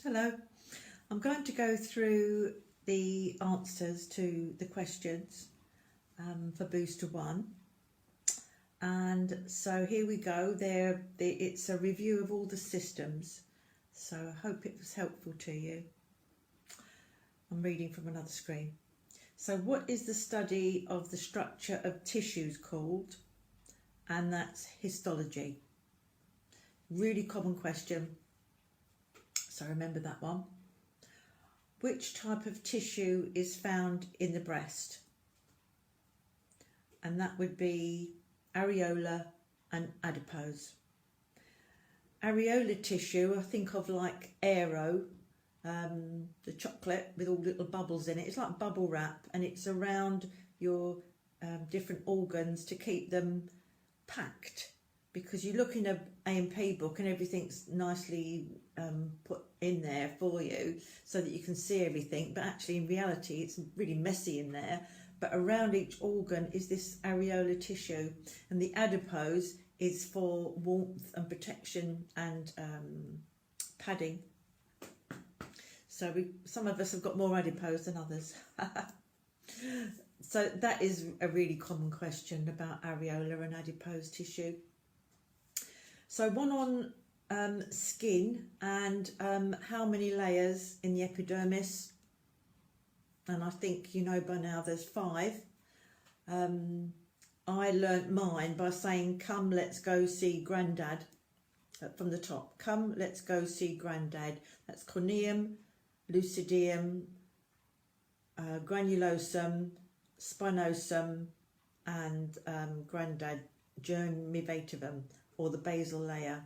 Hello, I'm going to go through the answers to the questions for Booster 1. And so here we go, it's a review of all the systems, so I hope it was helpful to you. I'm reading from another screen. So what is the study of the structure of tissues called? And that's histology. Really common question, so remember that one. Which type of tissue is found in the breast? And that would be areolar and adipose. Areolar tissue, I think of like Aero, the chocolate with all little bubbles in it. It's like bubble wrap, and it's around your different organs to keep them packed, because you look in a A&P book and everything's nicely put in there for you so that you can see everything, but actually in reality it's really messy in there. But around each organ is this areolar tissue, and the adipose is for warmth and protection and padding. So some of us have got more adipose than others. So that is a really common question about areolar and adipose tissue. So one on skin and how many layers in the epidermis. And I think you know by now there's 5. I learnt mine by saying, come, let's go see Grandad, from the top. Come, let's go see Grandad. That's corneum, lucidium, granulosum, spinosum, and Grandad germinativum, or the basal layer.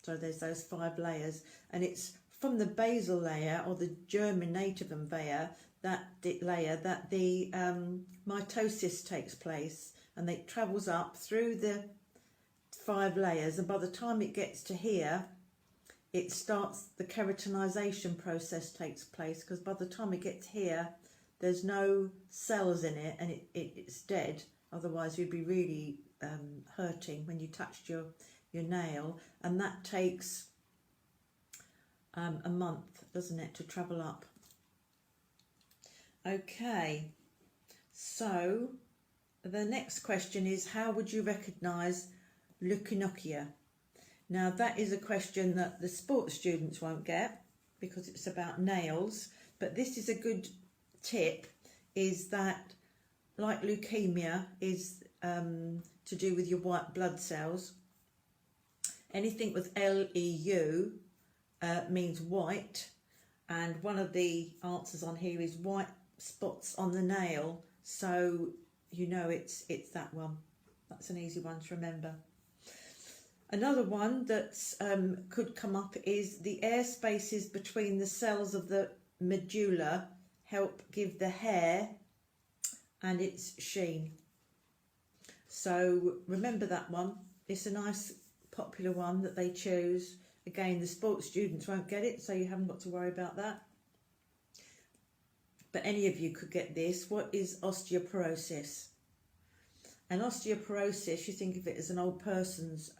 So there's those 5 layers, and it's from the basal layer or the germinativum layer that the mitosis takes place, and it travels up through the 5 layers, and by the time it gets to here, it starts, the keratinization process takes place, because by the time it gets here there's no cells in it, and it's dead. Otherwise you'd be really hurting when you touched your nail, and that takes a month, doesn't it, to travel up. Okay, so the next question is, how would you recognise Leuconychia? Now that is a question that the sports students won't get because it's about nails, but this is a good tip, is that like leukemia is to do with your white blood cells. Anything with LEU means white, and one of the answers on here is white spots on the nail, so you know it's that one. That's an easy one to remember. Another one that could come up is the air spaces between the cells of the medulla help give the hair and its sheen. So remember that one. It's a nice popular one that they choose. Again, the sports students won't get it, so you haven't got to worry about that. But any of you could get this. What is osteoporosis? And osteoporosis, you think of it as an old person's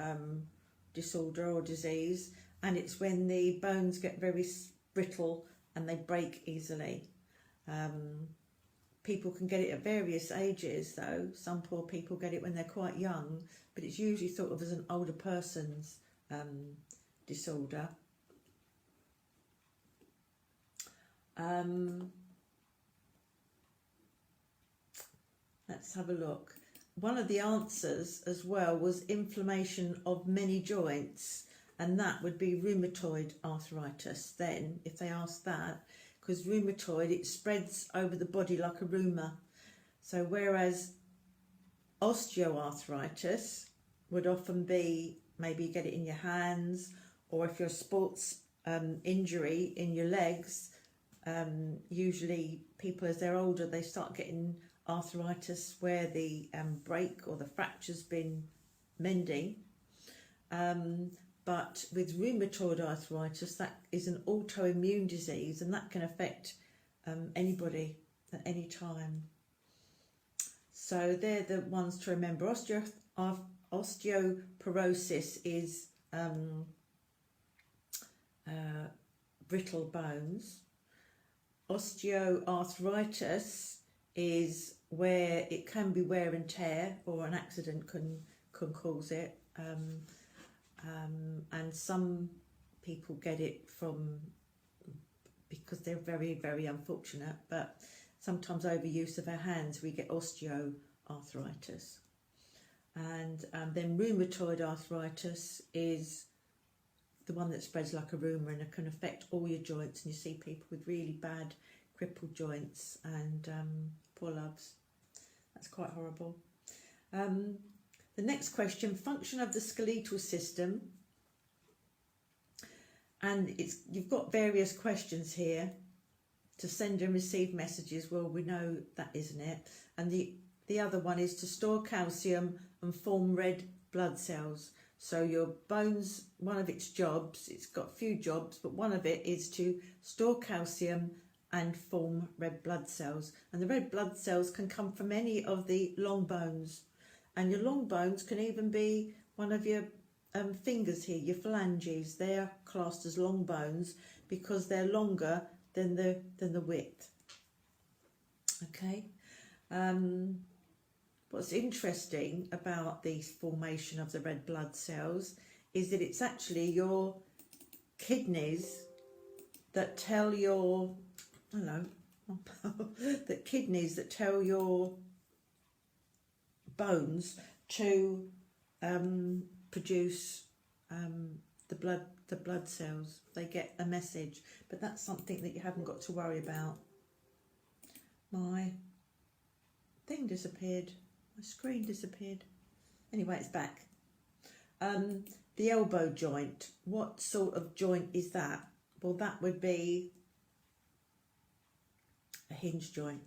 disorder or disease, and it's when the bones get very brittle and they break easily. People can get it at various ages though. Some poor people get it when they're quite young, but it's usually thought of as an older person's disorder. Let's have a look. One of the answers as well was inflammation of many joints, and that would be rheumatoid arthritis then, if they asked that, because rheumatoid, it spreads over the body like a rumour. So whereas osteoarthritis would often be, maybe you get it in your hands, or if you're a sports injury in your legs, usually people as they're older, they start getting arthritis where the break or the fracture's been mending. But with rheumatoid arthritis, that is an autoimmune disease, and that can affect anybody at any time. So they're the ones to remember. Osteoporosis is brittle bones. Osteoarthritis is where it can be wear and tear, or an accident can cause it, and some people get it from because they're very, very unfortunate, but sometimes overuse of our hands we get osteoarthritis. And then rheumatoid arthritis is the one that spreads like a rumour, and it can affect all your joints, and you see people with really bad crippled joints and poor loves. That's quite horrible. The next question, function of the skeletal system, and you've got various questions here to send and receive messages. Well, we know that, isn't it? And the other one is to store calcium and form red blood cells. So your bones, one of its jobs, it's got a few jobs, but one of it is to store calcium and form red blood cells. And the red blood cells can come from any of the long bones. And your long bones can even be one of your fingers here, your phalanges. They're classed as long bones because they're longer than the width. Okay. What's interesting about the formation of the red blood cells is that it's actually your kidneys that tell your, that kidneys that tell your bones to produce the blood cells. They get a message, but that's something that you haven't got to worry about. My thing disappeared. My screen disappeared. Anyway, it's back. The elbow joint. What sort of joint is that? Well, that would be a hinge joint.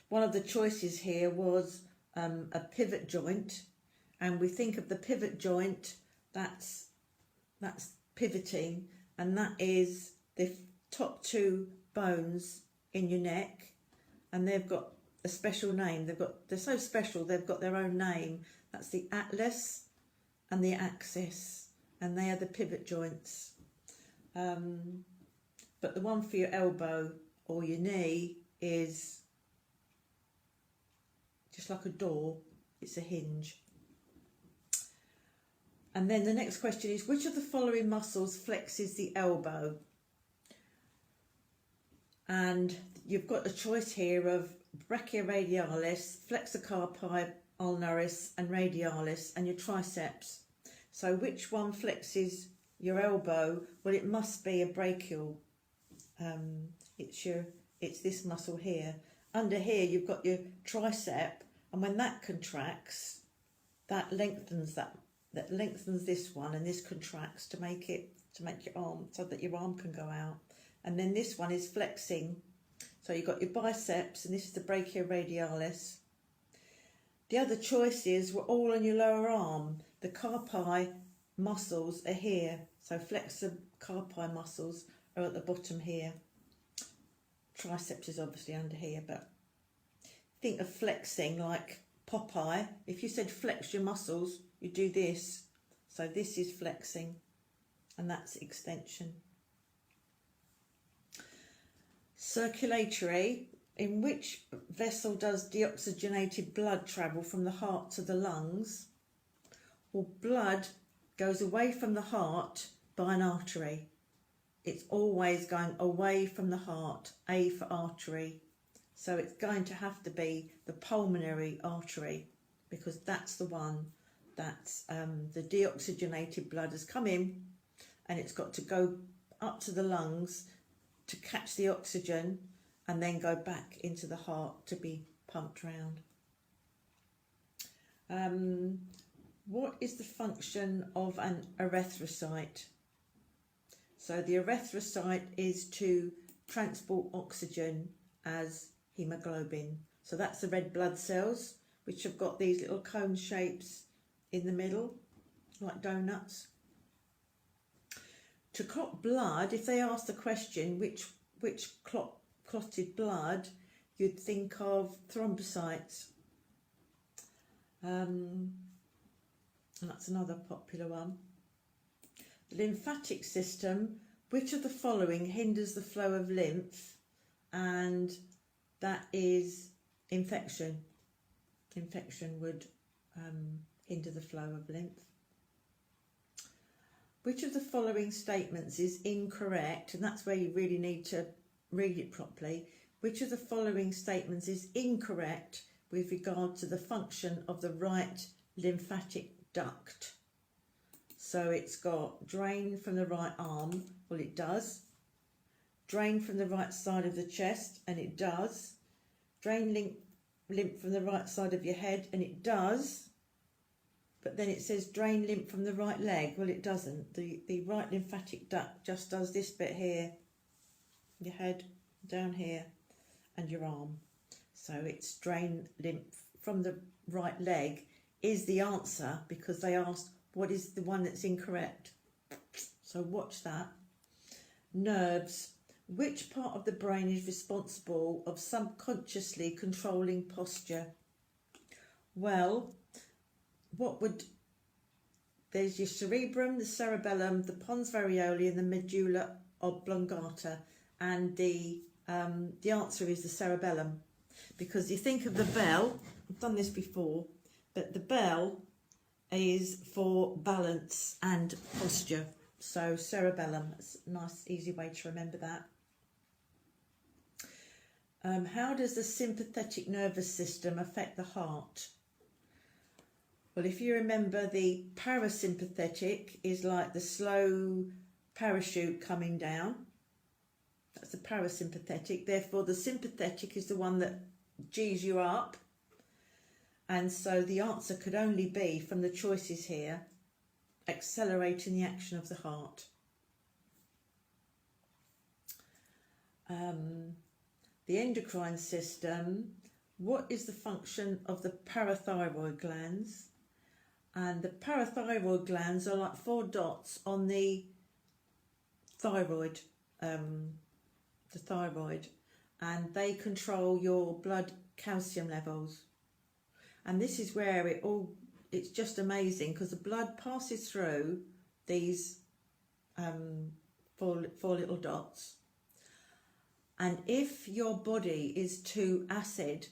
One of the choices here was a pivot joint, and we think of the pivot joint, that's pivoting, and that is the top two bones in your neck, and they've got a special name. They're so special, they've got their own name. That's the atlas and the axis, and they are the pivot joints. But the one for your elbow or your knee is just like a door. It's a hinge. And then the next question is, which of the following muscles flexes the elbow? And you've got a choice here of brachioradialis, flexor carpi, ulnaris and radialis, and your triceps. So which one flexes your elbow? Well, it must be a brachial. It's this muscle here. Under here you've got your tricep, and when that contracts, that lengthens this one, and this contracts to make your arm, so that your arm can go out. And then this one is flexing. So you've got your biceps, and this is the brachioradialis. The other choices were all on your lower arm. The carpi muscles are here. So flexor carpi muscles are at the bottom here. Triceps is obviously under here, but think of flexing like Popeye. If you said flex your muscles, you do this. So this is flexing, and that's extension. Circulatory. In which vessel does deoxygenated blood travel from the heart to the lungs? Well, blood goes away from the heart by an artery. It's always going away from the heart, A for artery. So it's going to have to be the pulmonary artery, because that's the one that's the deoxygenated blood has come in, and it's got to go up to the lungs to catch the oxygen and then go back into the heart to be pumped round. What is the function of an erythrocyte? So the erythrocyte is to transport oxygen as hemoglobin. So that's the red blood cells, which have got these little cone shapes in the middle, like donuts. To clot blood, if they ask the question which clotted blood, you'd think of thrombocytes. And that's another popular one. The lymphatic system which of the following hinders the flow of lymph? And that is infection. Infection would hinder the flow of lymph. Which of the following statements is incorrect? And that's where you really need to read it properly. Which of the following statements is incorrect with regard to the function of the right lymphatic duct? So it's got drain from the right arm, well it does. Drain from the right side of the chest, and it does. Drain lymph from the right side of your head, and it does. But then it says drain lymph from the right leg. Well, it doesn't. The right lymphatic duct just does this bit here, your head, down here, and your arm. So it's drain lymph from the right leg is the answer, because they asked what is the one that's incorrect. So watch that. Nerves. Which part of the brain is responsible of subconsciously controlling posture? Well, there's your cerebrum, the cerebellum, the pons varioli, and the medulla oblongata, and the answer is the cerebellum, because you think of the bell. I've done this before, but the bell is for balance and posture. So cerebellum, it's a nice easy way to remember that. How does the sympathetic nervous system affect the heart? Well, if you remember, the parasympathetic is like the slow parachute coming down. That's the parasympathetic. Therefore, the sympathetic is the one that G's you up. And so the answer could only be, from the choices here, accelerating the action of the heart. The endocrine system. What is the function of the parathyroid glands? And the parathyroid glands are like 4 dots on the thyroid, and they control your blood calcium levels. And this is where it's just amazing, because the blood passes through these 4 little dots. And if your body is too acid,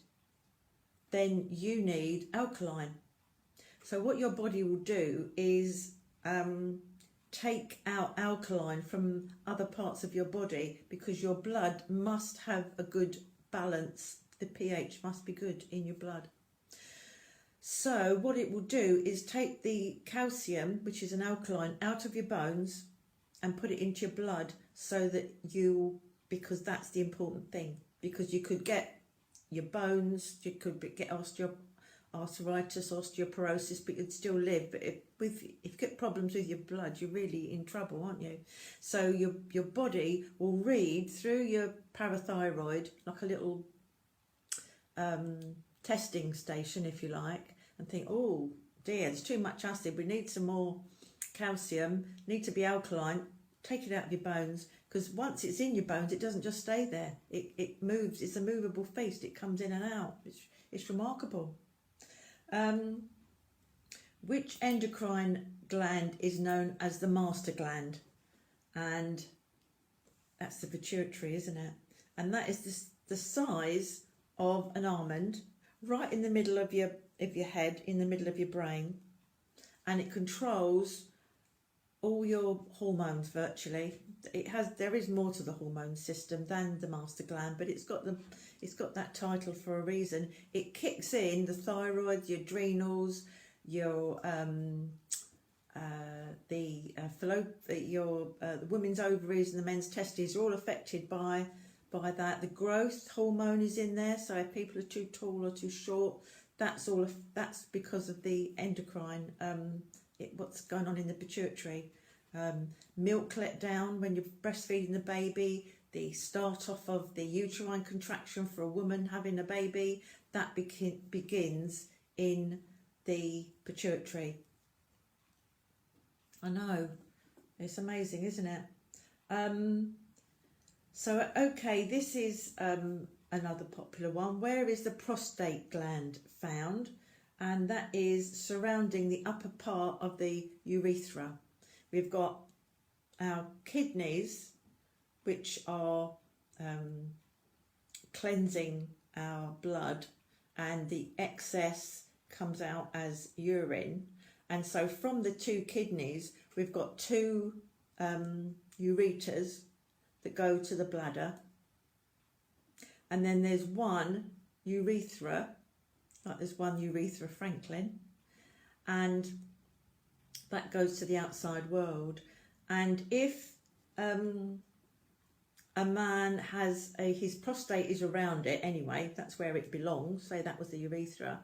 then you need alkaline. So what your body will do is take out alkaline from other parts of your body, because your blood must have a good balance. The pH must be good in your blood. So what it will do is take the calcium, which is an alkaline, out of your bones and put it into your blood, so that because that's the important thing, because you could get your bones, you could get arthritis, osteoporosis, but you'd still live. But if you get problems with your blood, you're really in trouble, aren't you? So your body will read through your parathyroid like a little testing station, if you like, and think, oh dear, there's too much acid, we need some more calcium, need to be alkaline, take it out of your bones, because once it's in your bones, it doesn't just stay there, it moves. It's a movable feast, it comes in and out. It's remarkable. Which endocrine gland is known as the master gland? And that's the pituitary, isn't it? And that is the size of an almond, right in the middle of your head, in the middle of your brain, and it controls all your hormones virtually. There is more to the hormone system than the master gland, but it's got that title for a reason. It kicks in the thyroid, your adrenals, your the women's ovaries and the men's testes are all affected by that. The growth hormone is in there, so if people are too tall or too short, that's because of the endocrine, what's going on in the pituitary. Milk let down when you're breastfeeding the baby, the start off of the uterine contraction for a woman having a baby, that begins in the pituitary. I know, it's amazing, isn't it? So, okay, this is another popular one. Where is the prostate gland found? And that is surrounding the upper part of the urethra. We've got our kidneys, which are cleansing our blood, and the excess comes out as urine. And so from the two kidneys, we've got two ureters that go to the bladder, and then there's one urethra, like there's one urethra Franklin, and that goes to the outside world. And if a man has his prostate is around it anyway, that's where it belongs, say that was the urethra,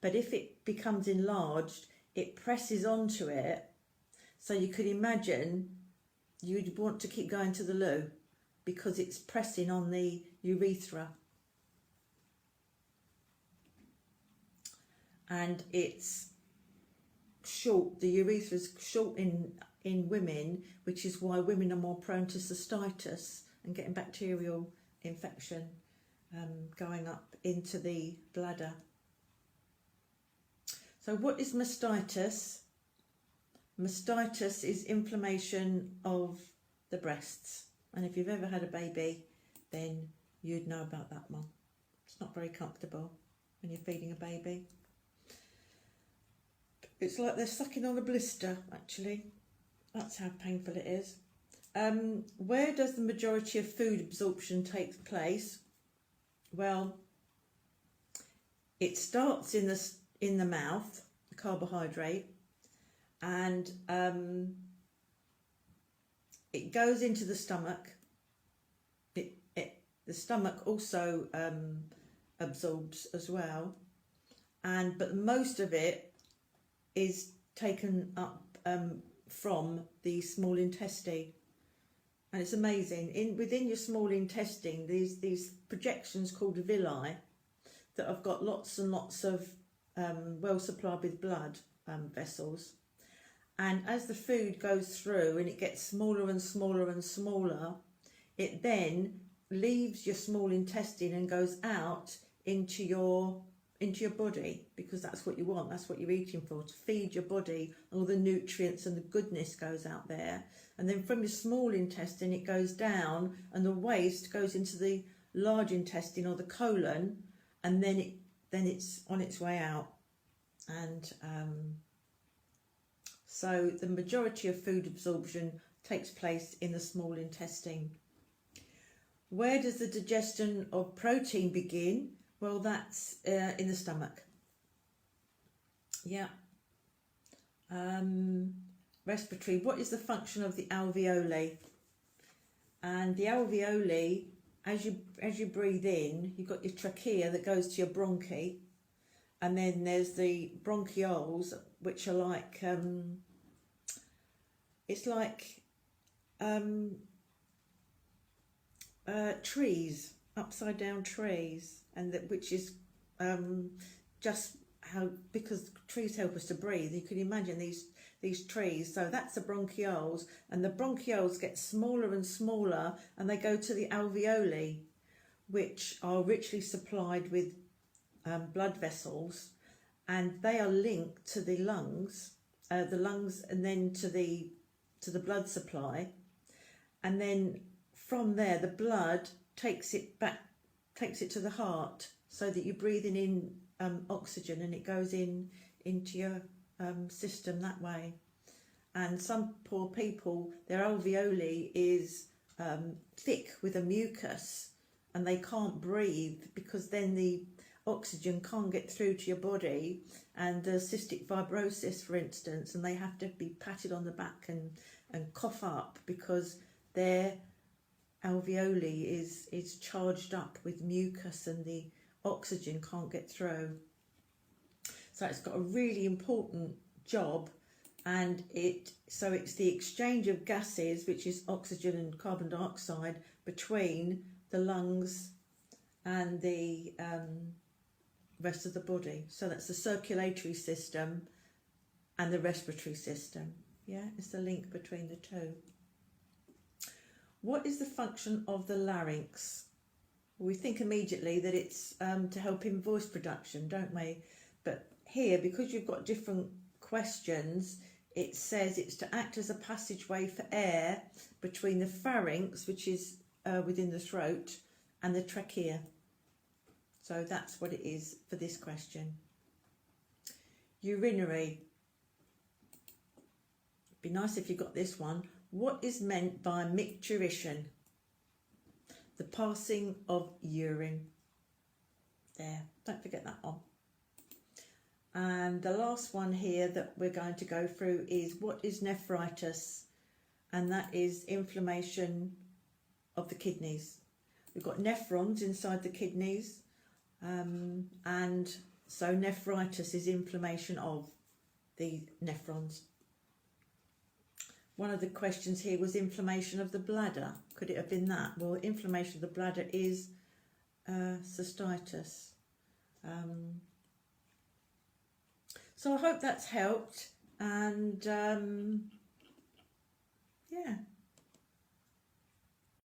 but if it becomes enlarged, it presses onto it. So you could imagine you'd want to keep going to the loo because it's pressing on the urethra. And it's short, the urethra's short in women, which is why women are more prone to cystitis and getting bacterial infection going up into the bladder. So what is mastitis? Mastitis is inflammation of the breasts. And if you've ever had a baby, then you'd know about that one. It's not very comfortable when you're feeding a baby. It's like they're sucking on a blister, actually. That's how painful it is. Where does the majority of food absorption take place? Well, it starts in the mouth, the carbohydrate, and it goes into the stomach. The stomach also absorbs as well, but most of it is taken up from the small intestine. And it's amazing. Within your small intestine, these projections called villi that have got lots and lots of well supplied with blood vessels. And as the food goes through and it gets smaller and smaller and smaller, it then leaves your small intestine and goes out into your body, because that's what you want, that's what you're eating for, to feed your body. All the nutrients and the goodness goes out there, and then from your small intestine it goes down, and the waste goes into the large intestine or the colon, and then it's on its way out. And so the majority of food absorption takes place in the small intestine. Where does the digestion of protein begin? Well, that's in the stomach. Yeah. Respiratory. What is the function of the alveoli? And the alveoli, as you breathe in, you've got your trachea that goes to your bronchi, and then there's the bronchioles, which are like it's like trees, upside down trees, and which is just how, because trees help us to breathe, you can imagine these trees. So that's the bronchioles, and the bronchioles get smaller and smaller, and they go to the alveoli, which are richly supplied with blood vessels, and they are linked to the lungs, and then to the blood supply, and then from there the blood takes it to the heart, so that you're breathing in oxygen, and it goes into your system that way. And some poor people, their alveoli is thick with a mucus, and they can't breathe, because then the oxygen can't get through to your body, and cystic fibrosis, for instance, and they have to be patted on the back and cough up, because their alveoli is charged up with mucus and the oxygen can't get through. So it's got a really important job, and it's the exchange of gases, which is oxygen and carbon dioxide, between the lungs and the rest of the body. So that's the circulatory system and the respiratory system. Yeah, it's the link between the two. What is the function of the larynx? We think immediately that it's to help in voice production, don't we? But here, because you've got different questions, it says it's to act as a passageway for air between the pharynx, which is within the throat, and the trachea. So that's what it is for this question. Urinary. Be nice if you got this one. What is meant by micturition? The passing of urine. There, don't forget that one. And the last one here that we're going to go through is what is nephritis? And that is inflammation of the kidneys. We've got nephrons inside the kidneys, and so nephritis is inflammation of the nephrons. One of the questions here was inflammation of the bladder. Could it have been that? Well, inflammation of the bladder is cystitis. So I hope that's helped, and yeah.